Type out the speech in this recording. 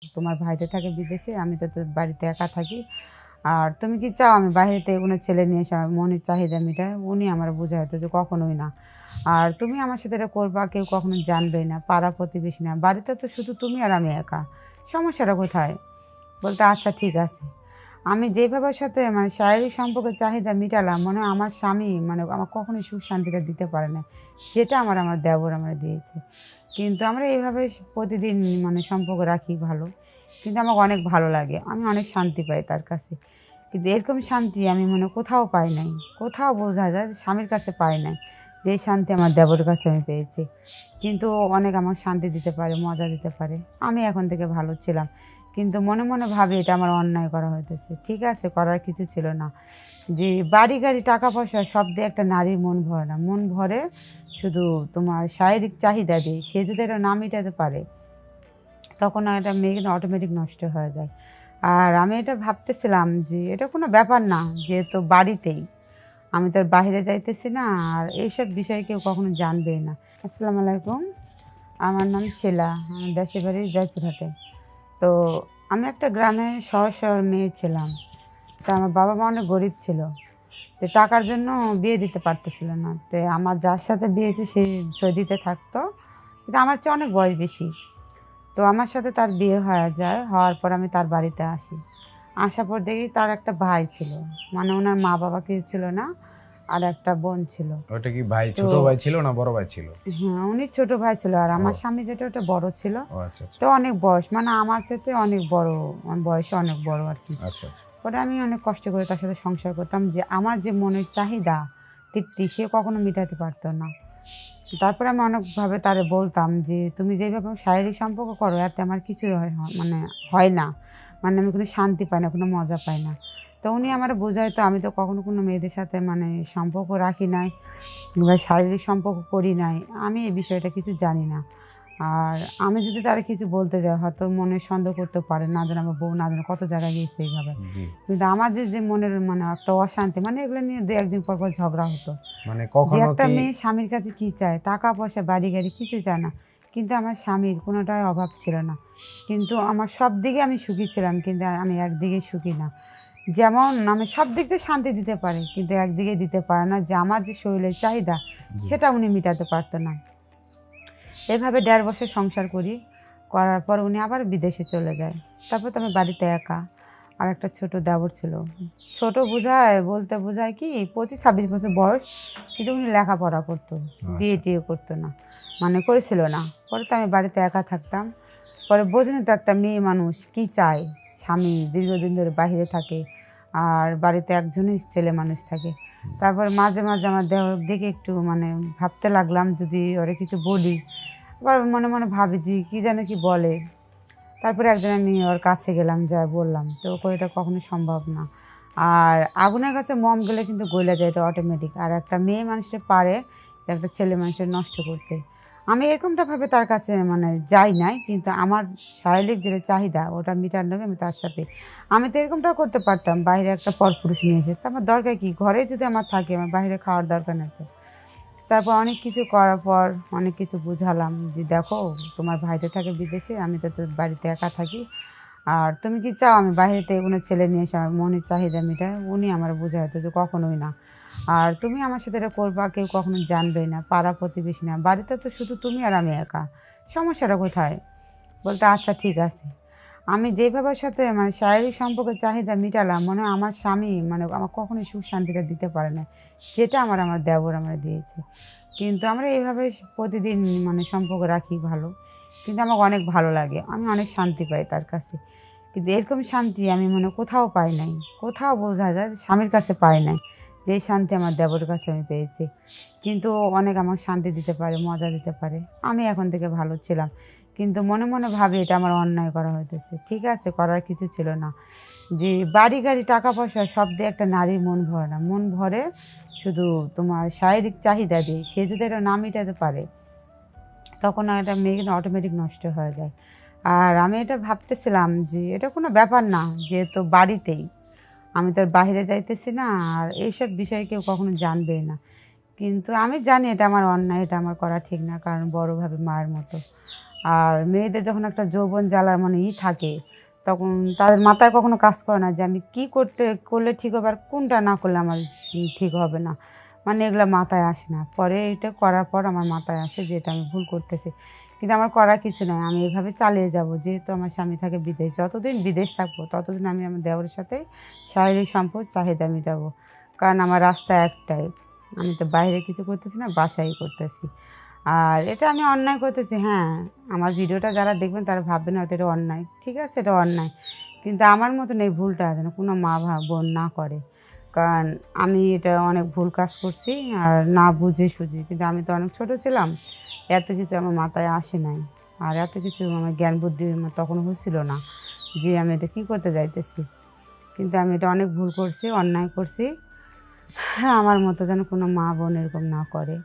তোমার ভাইতে থাকে বিদেশে, আমি তো তোর বাড়িতে একা থাকি। আর তুমি কি চাও আমি বাইরে থেকে কোনো ছেলে নিয়ে এসে আমার মনের চাহিদা মেটাই? উনি আমার বুঝাইতো যে কখনোই না। আর তুমি আমার সাথে এটা করবা, কেউ কখনো জানবেই না, পাড়া প্রতিবেশী না। বাড়িতে তো শুধু তুমি আর আমি একা। সমস্যাটা কোথায়? বলতে আচ্ছা ঠিক আছে। আমি যেভাবে ওর সাথে মানে শারীরিক সম্পর্কের চাহিদা মিটালাম, মনে হয় আমার স্বামী মানে আমার কখনোই সুখ শান্তিটা দিতে পারে না। যেটা আমার দেবর আমারে দিয়েছে। কিন্তু আমরা এইভাবে প্রতিদিন মানে সম্পর্ক রাখি ভালো। কিন্তু আমাকে অনেক ভালো লাগে। আমি অনেক শান্তি পাই তার কাছে। কিন্তু এরকম শান্তি আমি মানে কোথাও পাই নাই। কোথাও বোঝা যায় যে স্বামীর কাছে পাই নাই। যেই শান্তি আমার দেবরের কাছে আমি পেয়েছি। কিন্তু ও অনেক আমাকে শান্তি দিতে পারে, মজা দিতে পারে। আমি এখন থেকে ভালো ছিলাম। কিন্তু মনে, মনে ভাবি এটা আমার অন্যায় করা হইতেছে। ঠিক আছে, করার কিছু ছিল না। যে বাড়ি গাড়ি, টাকা পয়সা সব দিয়ে একটা নারীর মন ভরে না। মন ভরে শুধু তোমার শারীরিক চাহিদা দিয়ে। সে যদি এটা না মিটাতে পারে, তখন একটা মেয়ে কিন্তু অটোমেটিক নষ্ট হয়ে যায়। আর আমি এটা ভাবতেছিলাম যে এটা কোনো ব্যাপার না, যেহেতু বাড়িতেই। আমি তো আর বাহিরে যাইতেছি না, আর এইসব বিষয় কেউ কখনো জানবেই না। আসসালামু আলাইকুম। আমার নাম শিলা। আমার দেশের বাড়ি জয়পুরহাটে। তো আমি একটা গ্রামে শহর শহর মেয়ে ছিলাম। তো আমার বাবা মা অনেক গরিব ছিল। তো টাকার জন্য বিয়ে দিতে পারতেছিল না। তো আমার যার সাথে বিয়ে হয়েছে সে সৌদিতে থাকতো, কিন্তু আমার চেয়ে অনেক বয়স বেশি। তো আমার সাথে তার বিয়ে হয়ে যায়। হওয়ার পর আমি তার বাড়িতে আসি। আসার পর দেখি তার একটা ভাই ছিল। মানে ওনার মা বাবা কিছু ছিল না, আর একটা বোন ছিল। ওটা কি ভাই, তো ছোট ভাই ছিল না বড় ভাই ছিল? হ্যাঁ, উনি ছোট ভাই ছিল, আর ও আমার স্বামী যেটা ওটা বড় ছিল। ও আচ্ছা আচ্ছা তো অনেক বয়স, মানে আমার চাইতে অনেক বড়, বয়সে অনেক বড় আর কি। আচ্ছা আচ্ছা। পরে আমি অনেক কষ্ট করে তার সাথে সংসার করতাম, যে আমার যে মনের চাহিদা তৃপ্তি সে কখনো মেটাতে পারতো না। তারপরে আমি অনেকভাবে তারে বলতাম যে তুমি যেভাবে শারীরিক সম্পর্ক করো এতে আমার কিছুই মানে হয় না। মানে আমি কোনো শান্তি পাই না, কোনো মজা পাই না। তো উনি আমার বোঝাইতো, আমি তো কখনো কোনো মেয়েদের সাথে মানে সম্পর্ক রাখি নাই বা শারীরিক সম্পর্ক করি নাই। আমি এই বিষয়টা কিছু জানি না। আর আমি যদি তারা কিছু বলতে যাই, হয়তো মনে সন্দেহ করতে পারে, না জানি আমার বউ না জানি কত জায়গায় গিয়েছে এইভাবে। জি। কিন্তু আমার যে মনের মানে একটা অশান্তি, মানে এগুলো নিয়ে দু একদিন পর পর ঝগড়া হতো। মানে যে কখনো একটা কি মেয়ে স্বামীর কাছে কী চায়, টাকা পয়সা বাড়ি গাড়ি কিছু চায় না। কিন্তু আমার স্বামীর কোনোটার অভাব ছিল না। কিন্তু আমার সব দিকে আমি সুখী ছিলাম, কিন্তু আমি একদিকে সুখী না। যেমন আমি সব দিক দিয়ে শান্তি দিতে পারি, কিন্তু একদিকে দিতে পারে না, যে আমার যে শরীরের চাহিদা জি সেটা উনি মেটাতে পারতো না। এভাবে ১.৫ বছর সংসার করি। করার পর উনি আবার বিদেশে চলে যায়। তারপর তো আমি বাড়িতে একা। আর একটা ছোট দেওর ছিল। ছোট বোঝায় বলতে বোঝায় কি ২৫-২৬ বছর বয়স। কিন্তু উনি লেখাপড়া করতো। আচ্ছা বিয়ে-টিয়ে করতো না। মানে করেছিল না। পরে তো আমি বাড়িতে একা থাকতাম। পরে বোঝেনই তো একটা মেয়ে মানুষ কী চায়? স্বামী দীর্ঘদিন ধরে বাহিরে থাকে। আর বাড়িতে একজনই ছেলে মানুষ থাকে। তারপর মাঝে, মাঝে আমার দেওর দেখে একটু মানে ভাবতে লাগলাম, যদি ওরে কিছু বলি। আবার মনে, মনে ভাবি যে কী যেন কি বলে। তারপরে একদিন আমি ওর কাছে গেলাম, যায়া বললাম। তো ও কয় এটা কখনোই সম্ভব না। আর আগুনের কাছে মম গেলে কিন্তু গইলা যায়, এটা অটোমেটিক। আর একটা মেয়ে মানুষে পারে যে একটা ছেলে মানুষের নষ্ট করতে। আমি এরকমটা ভাবে তার কাছে মানে যাই নাই। কিন্তু আমার শারীরিক যেটা চাহিদা ওটা মিটানোর জন্য আমি তার সাথে, আমি তো এরকমটাও করতে পারতাম বাইরে একটা পরপুরুষ নিয়ে এসে। তো আমার দরকার কি? ঘরেই যদি আমার থাকে, আমার বাইরে খাওয়ার দরকার নাই তো। তারপর অনেক কিছু করার পর অনেক কিছু বুঝালাম যে দেখো, তোমার ভাইতে থাকে বিদেশে, আমি তো তোর বাড়িতে একা থাকি। আর তুমি কি চাও আমি বাইরে থেকে কোনো ছেলে নিয়ে এসে আমার মনের চাহিদা মেটাই? উনি আমার বুঝাইতো যে কখনোই না। আর তুমি আমার সাথে এটা করবা, কেউ কখনো জানবেই না, পাড়া প্রতিবেশী না। বাড়িতে তো শুধু তুমি আর আমি একা। সমস্যাটা কোথায়? বলতে আচ্ছা ঠিক আছে। আমি যেভাবে ওর সাথে মানে শারীরিক সম্পর্কের চাহিদা মিটালাম, মনে হয় আমার স্বামী মানে আমার কখনোই সুখ শান্তিটা দিতে পারে না। যেটা আমার দেবর আমারে দিয়েছে। কিন্তু আমরা এইভাবে প্রতিদিন মানে সম্পর্ক রাখি ভালো। কিন্তু আমাকে অনেক ভালো লাগে। আমি অনেক শান্তি পাই তার কাছে। কিন্তু এরকম শান্তি আমি মানে কোথাও পাই নাই। কোথাও বোঝা যায় যে স্বামীর কাছে পাই নাই। যেই শান্তি আমার দেবরের কাছে আমি পেয়েছি। কিন্তু ও অনেক আমাকে শান্তি দিতে পারে, মজা দিতে পারে। আমি এখন থেকে ভালো ছিলাম। কিন্তু মনে, মনে ভাবি এটা আমার অন্যায় করা হইতেছে। ঠিক আছে, করার কিছু ছিল না। যে বাড়ি গাড়ি, টাকা পয়সা সব দিয়ে একটা নারীর মন ভরে না। মন ভরে শুধু তোমার শারীরিক চাহিদা দিয়ে। সে যদি এটা না মেটাতে পারে, তখন একটা মেয়ে কিন্তু অটোমেটিক নষ্ট হয়ে যায়। আর আমি এটা ভাবতেছিলাম যে এটা কোনো ব্যাপার না, যেহেতু বাড়িতেই। আমি তো আর বাহিরে যাইতেছি না, আর এইসব বিষয় কেউ কখনো জানবেই না। কিন্তু আমি জানি এটা আমার অন্যায়, এটা আমার করা ঠিক না। কারণ বড় ভাবে মায়ের মতো। আর মেয়েদের যখন একটা যৌবন জ্বালার মানে থাকে, তখন তাদের মাথায় কখনো কাজ করে না যে আমি কী করলে ঠিক হবে আর কোনটা না করলে আমার ঠিক হবে না, মানে এগুলো মাথায় আসে না। পরে এটা করার পর আমার মাথায় আসে যে এটা আমি ভুল করতেছি, কিন্তু আমার করার কিছু নয়, আমি এভাবে চালিয়ে যাব। যেহেতু আমার স্বামী থাকে বিদেশ, যতদিন বিদেশ থাকবো ততদিন আমি আমার দেওরের সাথে শারীরিক সম্পদ চাহিদা মেটাবো। কারণ আমার রাস্তা একটাই, আমি তো বাইরে কিছু করতেছি না, বাসায় করতেছি। আর এটা আমি অন্যায় করতেছি, হ্যাঁ, আমার ভিডিওটা যারা দেখবেন তারা ভাববেন হয়তো এটা অন্যায়, ঠিক আছে, এটা অন্যায়, কিন্তু আমার মতন এই ভুলটা যেন কোনো মা বোন না করে। কারণ আমি এটা অনেক ভুল কাজ করছি, আর না বুঝে সুঝি, কিন্তু আমি তো অনেক ছোট ছিলাম, এত কিছু আমার মাথায় আসে নাই, আর এত কিছু আমার জ্ঞান বুদ্ধি আমার তখন হচ্ছিল না যে আমি এটা কী করতে যাইতেছি। কিন্তু আমি এটা অনেক ভুল করছি, অন্যায় করছি। হ্যাঁ, আমার মতো যেন কোনো মা বোন এরকম না করে।